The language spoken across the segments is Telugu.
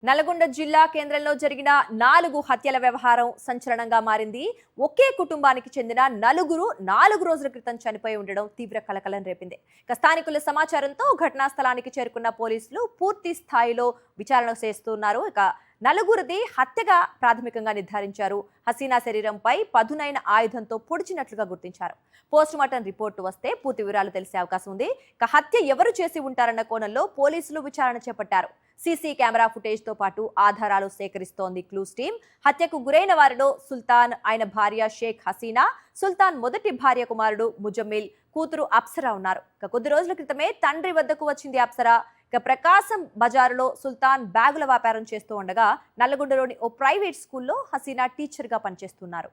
నల్గొండ జిల్లా కేంద్రంలో జరిగిన 4 హత్యల వ్యవహారం సంచలనంగా మారింది. ఒకే కుటుంబానికి చెందిన నలుగురు 4 రోజుల క్రితం చనిపోయి ఉండడం తీవ్ర కలకలం రేపింది. స్థానికుల సమాచారంతో ఘటనా స్థలానికి చేరుకున్న పోలీసులు పూర్తి స్థాయిలో విచారణ చేస్తున్నారు. నలుగురిది హత్యగా ప్రాథమికంగా నిర్ధారించారు. హసీనా శరీరంపై పదునైన ఆయుధంతో పొడిచినట్లుగా గుర్తించారు. పోస్టుమార్టం రిపోర్టు వస్తే పూర్తి వివరాలు తెలిసే అవకాశం ఉంది. హత్య ఎవరు చేసి ఉంటారన్న కోణంలో పోలీసులు విచారణ చేపట్టారు. సీసీ కెమెరా ఫుటేజ్ తో పాటు ఆధారాలు సేకరిస్తోంది క్లూస్ టీం. హత్యకు గురైన వారిలో సుల్తాన్, ఆయన భార్య షేక్ హసీనా, సుల్తాన్ మొదటి భార్య కుమారుడు ముజమ్మిల్, కూతురు అప్సరా ఉన్నారు. కొద్ది రోజుల క్రితమే తండ్రి వద్దకు వచ్చింది అప్సరా. ప్రకాశం బజారులో సుల్తాన్ బ్యాగుల వ్యాపారం చేస్తూ ఉండగా నల్లగొండలోని ఓ ప్రైవేట్ స్కూల్లో హసీనా టీచర్ గా పనిచేస్తున్నారు.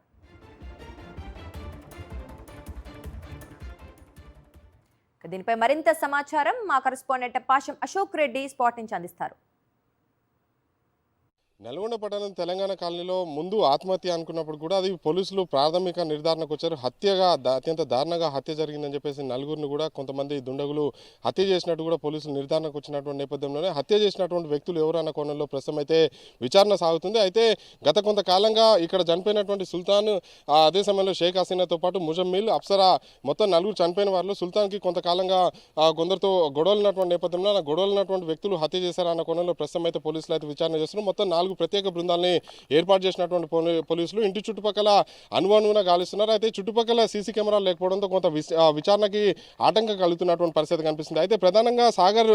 దీనిపై మరింత సమాచారం మా కరెస్పాండెంట్ పాషం అశోక్ రెడ్డి స్పాట్ నుంచి అందిస్తారు. నల్గొండ పట్టణం తెలంగాణ కాలనీలో ముందు ఆత్మహత్య అనుకున్నప్పుడు కూడా అది పోలీసులు ప్రాథమిక నిర్ధారణకు వచ్చారు. హత్యగా అత్యంత దారుణంగా హత్య జరిగిందని చెప్పేసి నలుగురిని కూడా కొంతమంది దుండగులు హత్య చేసినట్టు కూడా పోలీసులు నిర్ధారణకు వచ్చినటువంటి నేపథ్యంలోనే హత్య చేసినటువంటి వ్యక్తులు ఎవరు అన్న కోణంలో ప్రస్తుతం అయితే విచారణ సాగుతుంది. అయితే గత కొంతకాలంగా ఇక్కడ చనిపోయినటువంటి సుల్తాన్, అదే సమయంలో షేక్ హసీనాతో పాటు ముజమ్మిల్, అప్సరా మొత్తం నలుగురు చనిపోయిన వారిలో సుల్తాన్కి కొంతకాలంగా కొందరితో గొడవలున్నటువంటి నేపథ్యంలో గొడవలున్నటువంటి వ్యక్తులు హత్య చేశారన్న కోణంలో ప్రస్తుతం అయితే పోలీసులు అయితే విచారణ చేస్తున్నారు. మొత్తం 4 ప్రత్యేక బృందాలని ఏర్పాటు చేసినటువంటి పోలీసులు ఇంటి చుట్టుపక్కల అనుమానంగా గాలిస్తున్నారు. అయితే చుట్టుపక్కల సీసీ కెమెరాలు లేకపోవడంతో కొంత విచారణకి ఆటంకం కలుగుతున్నటువంటి పరిస్థితి కనిపిస్తుంది. అయితే ప్రధానంగా సాగర్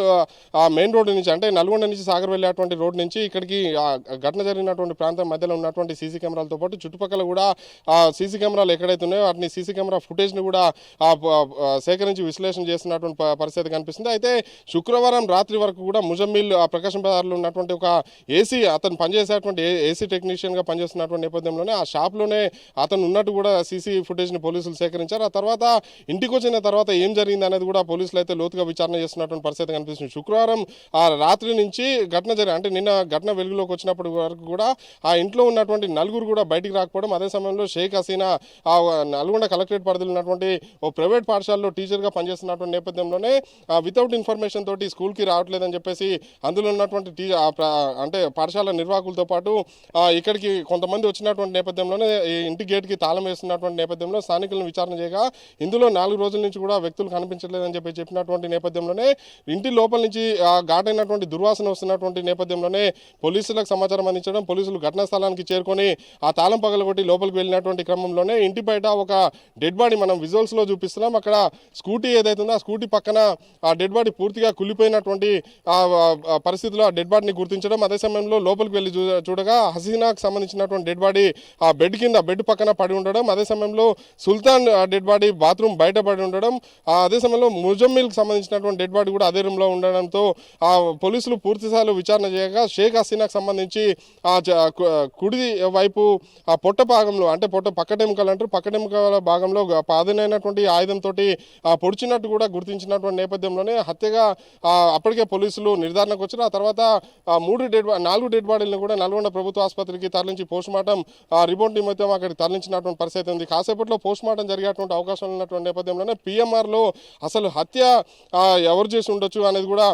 మెయిన్ రోడ్డు నుంచి, అంటే నల్గొండ నుంచి సాగర్ వెళ్ళేటువంటి రోడ్డు నుంచి ఇక్కడికి ఘటన జరిగినటువంటి ప్రాంతం మధ్యలో ఉన్నటువంటి సీసీ కెమెరాలతో పాటు చుట్టుపక్కల కూడా సీసీ కెమెరాలు ఎక్కడైతే ఉన్నాయో వాటిని సీసీ కెమెరా ఫుటేజ్ని కూడా సేకరించి విశ్లేషణ చేస్తున్నటువంటి పరిస్థితి కనిపిస్తుంది. అయితే శుక్రవారం రాత్రి వరకు కూడా ముజమ్మిల్ ప్రకాశం బజార్లో ఉన్నటువంటి ఒక ఏసీ, అతను పనిచేసేటువంటి ఏసీ టెక్నీషియన్గా పనిచేస్తున్నటువంటి నేపథ్యంలోనే ఆ షాప్లోనే అతను ఉన్నట్టు కూడా సీసీ ఫుటేజ్ని పోలీసులు సేకరించారు. ఆ తర్వాత ఇంటికి వచ్చిన తర్వాత ఏం జరిగింది అనేది కూడా పోలీసులు అయితే లోతుగా విచారణ చేస్తున్నటువంటి పరిస్థితి కనిపిస్తుంది. శుక్రవారం ఆ రాత్రి నుంచి అంటే నిన్న ఘటన వెలుగులోకి వచ్చినప్పటి వరకు కూడా ఆ ఇంట్లో ఉన్నటువంటి నలుగురు కూడా బయటికి రాకపోవడం, అదే సమయంలో షేక్ హసీనా నల్గొండ కలెక్టరేట్ పరిధిలో ఉన్నటువంటి ఓ ప్రైవేట్ పాఠశాలలో టీచర్గా పనిచేస్తున్నటువంటి నేపథ్యంలోనే వితౌట్ ఇన్ఫర్మేషన్ తోటి స్కూల్కి రావట్లేదని చెప్పేసి అందులో ఉన్నటువంటి అంటే పాఠశాల నిర్వాహకులతో పాటు ఇక్కడికి కొంతమంది వచ్చినటువంటి నేపథ్యంలోనే ఇంటి గేట్కి తాళం వేస్తున్నటువంటి నేపథ్యంలో స్థానికులను విచారణ చేయగా ఇందులో 4 రోజుల నుంచి కూడా వ్యక్తులు కనిపించలేదని చెప్పినటువంటి నేపథ్యంలోనే ఇంటి లోపల నుంచి ఘాటైనటువంటి దుర్వాసన వస్తున్నటువంటి నేపథ్యంలోనే పోలీసులకు సమాచారం అందించడం, పోలీసులు ఘటనా స్థలానికి చేరుకొని ఆ తాళం పగలగొట్టి లోపలికి వెళ్ళినటువంటి క్రమంలోనే ఇంటి బయట ఒక డెడ్ బాడీ మనం విజువల్స్లో చూపిస్తున్నాం. అక్కడ స్కూటీ ఏదైతుందో ఆ స్కూటీ పక్కన ఆ డెడ్ బాడీ పూర్తిగా కుళ్ళిపోయినటువంటి పరిస్థితిలో ఆ డెడ్ బాడీని గుర్తించడం, అదే సమయంలో లోపలికి వెళ్ళి చూడగా హసీనాకు సంబంధించినటువంటి డెడ్ బాడీ ఆ బెడ్ పక్కన పడి ఉండడం, అదే సమయంలో సుల్తాన్ డెడ్ బాడీ బాత్రూమ్ బయట పడి ఉండడం, అదే సమయంలో ముజమ్మిల్కి సంబంధించినటువంటి డెడ్ బాడీ కూడా అదే రూమ్లో ఉండడంతో పోలీసులు పూర్తిస్థాయిలో విచారణ చేయగా షేక్ హసీనాకు సంబంధించి కుడి వైపు ఆ పొట్ట భాగంలో, అంటే పక్కటెముకలు అంటారు, పక్కటెముకల భాగంలో పాదనైనటువంటి ఆయుధంతో పొడిచినట్టు కూడా గుర్తించినటువంటి నేపథ్యంలోనే హత్యగా అప్పటికే పోలీసులు నిర్ధారణకు వచ్చారు. ఆ తర్వాత 4 డెడ్ బాడీలను కూడా నల్గొండ ప్రభుత్వ ఆసుపత్రికి తరలించి పోస్టుమార్టం రిపోర్ట్ నిమిత్తం అక్కడికి తరలించినటువంటి పరిస్థితి ఉంది. కాసేపట్లో పోస్టుమార్టం జరిగేటువంటి అవకాశం ఉన్నటువంటి నేపథ్యంలోనే పిఎంఆర్లో అసలు హత్య ఎవరు చేసి ఉండొచ్చు అనేది కూడా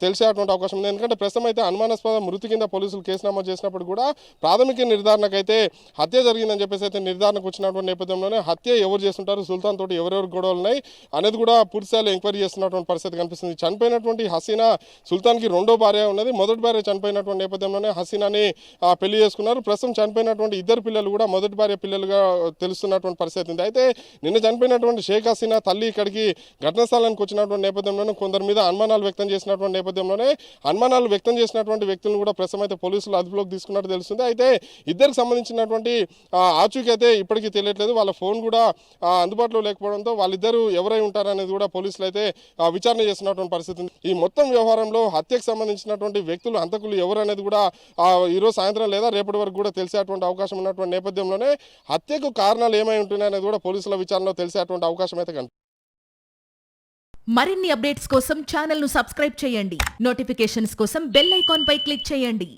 తెలిసేటువంటి అవకాశం ఉంది. ఎందుకంటే ప్రస్తుతం అయితే అనుమానాస్పద మృతి కింద పోలీసులు కేసు నమోదు చేసినప్పుడు కూడా ప్రాథమిక నిర్ధారణకైతే హత్య జరిగిందని చెప్పేసి అయితే నిర్ధారణకు వచ్చినటువంటి నేపథ్యంలోనే హత్య ఎవరు చేస్తుంటారు, సుల్తాన్ తోటి ఎవరెవరు గొడవలు ఉన్నాయి అనేది కూడా పూర్తిస్థాయిలో ఎంక్వైరీ చేస్తున్నటువంటి పరిస్థితి కనిపిస్తుంది. చనిపోయినటువంటి హసీనా సుల్తాన్కి రెండో భార్య ఉన్నది. మొదటి భార్య చనిపోయినటువంటి నేపథ్యంలోనే హసీనాని పెళ్లి చేసుకున్నారు. ప్రస్తుతం చనిపోయినటువంటి 2 పిల్లలు కూడా మొదటి భార్య పిల్లలుగా తెలుస్తున్నటువంటి పరిస్థితి ఉంది. అయితే నిన్న చనిపోయినటువంటి షేక్ హసీనా తల్లి ఇక్కడికి ఘటనా స్థలానికి వచ్చినటువంటి నేపథ్యంలోనే కొందరి మీద అనుమానాలు వ్యక్తం చేసినటువంటి నేపథ్యంలోనే అనుమానాలు వ్యక్తం చేసినటువంటి వ్యక్తులను కూడా ప్రస్తుతం అయితే పోలీసులు అదుపులోకి తీసుకున్నట్టు తెలుస్తుంది. అయితే ఇద్దరికి సంబంధించినటువంటి ఆచూకీ అయితే ఇప్పటికీ తెలియట్లేదు. వాళ్ళ ఫోన్ కూడా అందుబాటులో లేకపోవడంతో వాళ్ళిద్దరూ ఎవరై ఉంటారనేది కూడా పోలీసులు అయితే విచారణ చేస్తున్నటువంటి పరిస్థితి ఉంది. ఈ మొత్తం వ్యవహారంలో హత్యకు సంబంధించినటువంటి వ్యక్తులు, హంతకులు ఎవరు అనేది కూడా ఈరోజు సాయంత్రం లేదా రేపటి వరకు కూడా తెలిసేటువంటి అవకాశం ఉన్నటువంటి నేపథ్యంలోనే హత్యకు కారణాలు ఏమై ఉంటున్నాయి అనేది కూడా పోలీసుల విచారణలో తెలిసేటువంటి అవకాశం అయితే కనిపిస్తుంది. మరిన్ని అప్డేట్స్ కోసం ఛానల్ ను సబ్స్క్రైబ్ చేయండి. నోటిఫికేషన్స్ కోసం బెల్ ఐకాన్ పై క్లిక్ చేయండి.